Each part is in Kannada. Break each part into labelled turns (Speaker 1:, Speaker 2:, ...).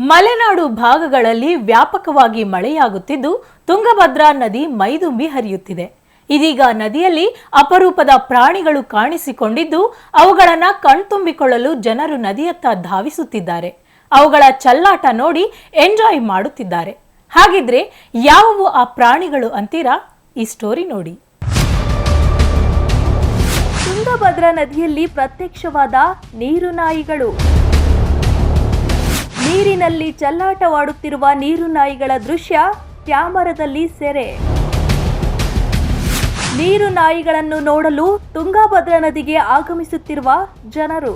Speaker 1: ಮಲೆನಾಡು ಭಾಗಗಳಲ್ಲಿ ವ್ಯಾಪಕವಾಗಿ ಮಳೆಯಾಗುತ್ತಿದ್ದು ತುಂಗಭದ್ರಾ ನದಿ ಮೈದುಂಬಿ ಹರಿಯುತ್ತಿದೆ. ಇದೀಗ ನದಿಯಲ್ಲಿ ಅಪರೂಪದ ಪ್ರಾಣಿಗಳು ಕಾಣಿಸಿಕೊಂಡಿದ್ದು ಅವುಗಳನ್ನು ಕಣ್ತುಂಬಿಕೊಳ್ಳಲು ಜನರು ನದಿಯತ್ತ ಧಾವಿಸುತ್ತಿದ್ದಾರೆ. ಅವುಗಳ ಚಲ್ಲಾಟ ನೋಡಿ ಎಂಜಾಯ್ ಮಾಡುತ್ತಿದ್ದಾರೆ. ಹಾಗಿದ್ರೆ ಯಾವುವು ಆ ಪ್ರಾಣಿಗಳು ಅಂತೀರಾ? ಈ ಸ್ಟೋರಿ ನೋಡಿ. ತುಂಗಭದ್ರಾ ನದಿಯಲ್ಲಿ ಪ್ರತ್ಯಕ್ಷವಾದ ನೀರುನಾಯಿಗಳು. ನೀರಿನಲ್ಲಿ ಚಲ್ಲಾಟವಾಡುತ್ತಿರುವ ನೀರುನಾಯಿಗಳ ದೃಶ್ಯ ಕ್ಯಾಮರಾದಲ್ಲಿ ಸೆರೆ. ನೀರುನಾಯಿಗಳನ್ನು ನೋಡಲು ತುಂಗಭದ್ರಾ ನದಿಗೆ ಆಗಮಿಸುತ್ತಿರುವ ಜನರು.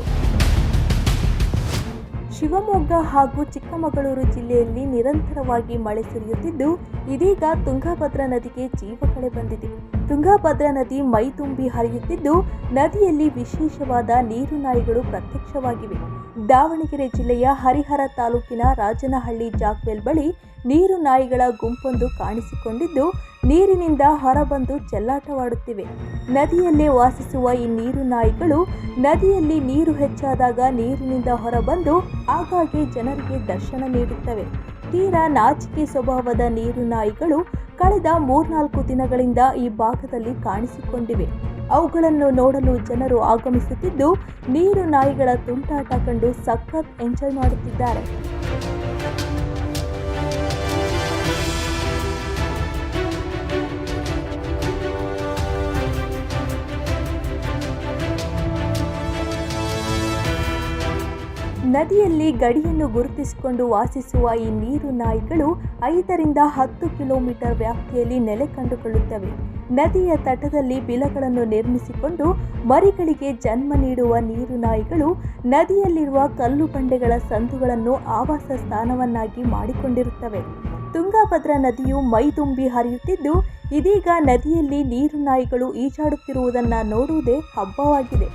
Speaker 1: ಶಿವಮೊಗ್ಗ ಹಾಗೂ ಚಿಕ್ಕಮಗಳೂರು ಜಿಲ್ಲೆಯಲ್ಲಿ ನಿರಂತರವಾಗಿ ಮಳೆ ಸುರಿಯುತ್ತಿದ್ದು ಇದೀಗ ತುಂಗಭದ್ರಾ ನದಿಗೆ ಜೀವಕಳೆ ಬಂದಿದೆ. ತುಂಗಭದ್ರಾ ನದಿ ಮೈದುಂಬಿ ಹರಿಯುತ್ತಿದ್ದು ನದಿಯಲ್ಲಿ ವಿಶೇಷವಾದ ನೀರುನಾಯಿಗಳು ಪ್ರತ್ಯಕ್ಷವಾಗಿವೆ. ದಾವಣಗೆರೆ ಜಿಲ್ಲೆಯ ಹರಿಹರ ತಾಲೂಕಿನ ರಾಜನಹಳ್ಳಿ ಜಾಕ್ವೆಲ್ ಬಳಿ ನೀರುನಾಯಿಗಳ ಗುಂಪೊಂದು ಕಾಣಿಸಿಕೊಂಡಿದ್ದು ನೀರಿನಿಂದ ಹೊರಬಂದು ಚೆಲ್ಲಾಟವಾಡುತ್ತಿವೆ. ನದಿಯಲ್ಲೇ ವಾಸಿಸುವ ಈ ನೀರುನಾಯಿಗಳು ನದಿಯಲ್ಲಿ ನೀರು ಹೆಚ್ಚಾದಾಗ ನೀರಿನಿಂದ ಹೊರಬಂದು ಆಗಾಗ್ಗೆ ಜನರಿಗೆ ದರ್ಶನ ನೀಡುತ್ತವೆ. ತೀರಾ ನಾಚಿಕೆ ಸ್ವಭಾವದ ನೀರುನಾಯಿಗಳು ಕಳೆದ 3-4 ದಿನಗಳಿಂದ ಈ ಭಾಗದಲ್ಲಿ ಕಾಣಿಸಿಕೊಂಡಿವೆ. ಅವುಗಳನ್ನು ನೋಡಲು ಜನರು ಆಗಮಿಸುತ್ತಿದ್ದು ನೀರುನಾಯಿಗಳ ತುಂಟಾಟ ಕಂಡು ಸಖತ್ ಎಂಜಾಯ್ ಮಾಡುತ್ತಿದ್ದಾರೆ. ನದಿಯಲ್ಲಿ ಗಡಿಯನ್ನು ಗುರುತಿಸಿಕೊಂಡು ವಾಸಿಸುವ ಈ ನೀರುನಾಯಿಗಳು 5ರಿಂದ 10 ಕಿಲೋಮೀಟರ್ ವ್ಯಾಪ್ತಿಯಲ್ಲಿ ನೆಲೆ ಕಂಡುಕೊಳ್ಳುತ್ತವೆ. ನದಿಯ ತಟದಲ್ಲಿ ಬಿಲಗಳನ್ನು ನಿರ್ಮಿಸಿಕೊಂಡು ಮರಿಗಳಿಗೆ ಜನ್ಮ ನೀಡುವ ನೀರುನಾಯಿಗಳು ನದಿಯಲ್ಲಿರುವ ಕಲ್ಲು ಬಂಡೆಗಳ ಸಂದುಗಳನ್ನು ಆವಾಸ ಸ್ಥಾನವನ್ನಾಗಿ ಮಾಡಿಕೊಂಡಿರುತ್ತವೆ. ತುಂಗಭದ್ರಾ ನದಿಯು ಮೈದುಂಬಿ ಹರಿಯುತ್ತಿದ್ದು ಇದೀಗ ನದಿಯಲ್ಲಿ ನೀರುನಾಯಿಗಳು ಈಜಾಡುತ್ತಿರುವುದನ್ನು ನೋಡುವುದೇ ಹಬ್ಬವಾಗಿದೆ.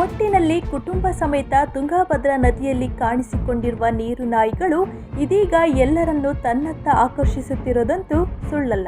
Speaker 1: ಒಟ್ಟಿನಲ್ಲಿ ಕುಟುಂಬ ಸಮೇತ ತುಂಗಭದ್ರಾ ನದಿಯಲ್ಲಿ ಕಾಣಿಸಿಕೊಂಡಿರುವ ನೀರುನಾಯಿಗಳು ಇದೀಗ ಎಲ್ಲರನ್ನೂ ತನ್ನತ್ತ ಆಕರ್ಷಿಸುತ್ತಿರೋದಂತೂ ಸುಳ್ಳಲ್ಲ.